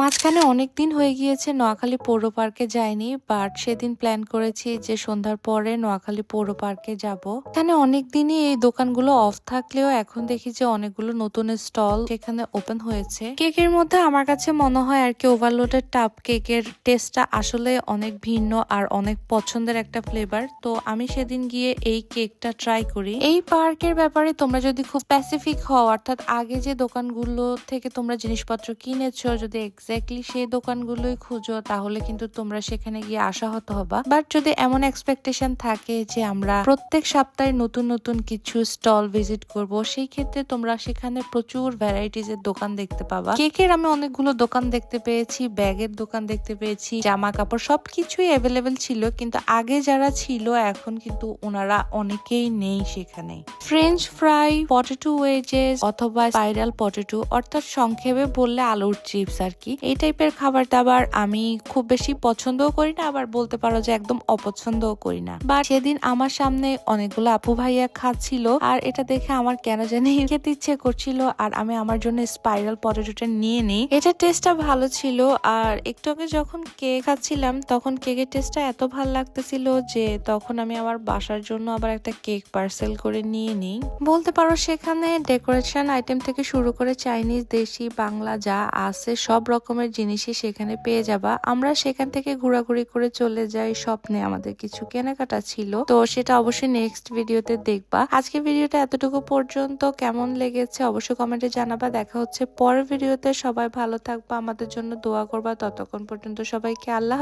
মাঝখানে অনেকদিন হয়ে গিয়েছে নোয়াখালী পৌর পার্কে যাইনি, বাট সেদিন প্ল্যান করেছি যে সন্ধ্যার পরে নোয়াখালী পৌর পার্কে যাব। এখানে অনেকদিনই এই দোকানগুলো অফ থাকলেও এখন দেখি যে অনেকগুলো নতুন স্টল সেখানে ওপেন হয়েছে। কেকের মধ্যে আমার কাছে মনে হয় আর কি ওভারলোডেড টাপ কেকের টেস্টটা আসলে অনেক ভিন্ন আর অনেক পছন্দের একটা ফ্লেভার। তো আমি সেদিন গিয়ে এই কেকটা ট্রাই করি। এই পার্কের ব্যাপারে তোমরা যদি খুব স্পেসিফিক হও, অর্থাৎ আগে যে দোকানগুলো থেকে তোমরা জিনিসপত্র কিনেছো যদি এক্স্যাক্টলি সেই দোকানগুলোই খুঁজো, তাহলে কিন্তু তোমরা সেখানে গিয়ে আশাহত হবা। বাট যদি এমন এক্সপেকটেশন থাকে যে আমরা প্রত্যেক সপ্তাহে নতুন নতুন কিছু স্টল ভিজিট করব, সেই ক্ষেত্রে তোমরা সেখানে প্রচুর ভ্যারাইটিজ এর দোকান দেখতে পাবা। কেকের আমি অনেকগুলো দোকান দেখতে পেয়েছি, ব্যাগের দোকান দেখতে পেয়েছি, জামা কাপড় সবকিছুই অ্যাভেলেবেল ছিল, কিন্তু আগে যারা ছিল এখন কিন্তু ওনারা অনেকেই নেই সেখানে। ফ্রেঞ্চ ফ্রাই, পটেটো ওয়েজেস অথবা স্পাইরাল পটেটো, অর্থাৎ সংক্ষেপে বললে আলুর চিপস আর কি, এই টাইপের খাবার দাবার আমি খুব বেশি পছন্দও করি না, আবার বলতে পারো যে একদম অপছন্দও করি না। বাট সেদিন আমার সামনে অনেকগুলো আপু ভাইয়া খাচ্ছিল আর এটা দেখে আমার কেন জানি খেতে ইচ্ছে করছিল, আর আমি আমার জন্য স্পাইরাল পটেটোটা নিয়ে নিই। এটা টেস্টটা ভালো ছিল। আর একটু আগে যখন কেক খাচ্ছিলাম তখন কেকের টেস্টটা এত ভালো লাগতেছিল যে তখন আমি আমার বাসার জন্য আবার একটা কেক পার্সেল করে নিয়ে নিই। বলতে পারো সেখানে ডেকোরেশন আইটেম থেকে শুরু করে চাইনিজ, দেশি, বাংলা যা আছে সব রকমের জিনিসই সেখানে পেয়ে যাবা। আমরা সেখান থেকে ঘোরাঘুরি করে চলে যাই স্বপ্নে, আমাদের কিছু কেনাকাটা ছিল, তো সেটা অবশ্যই নেক্সট ভিডিওতে দেখবা। আজকে ভিডিওটা এতটুকু পর্যন্ত, কেমন লেগেছে অবশ্যই কমেন্টে জানাবা। দেখা হচ্ছে পরের ভিডিওতে। সবাই ভালো থাকবা, আমাদের জন্য দোয়া করবা। ততক্ষণ পর্যন্ত সবাইকে আল্লাহ।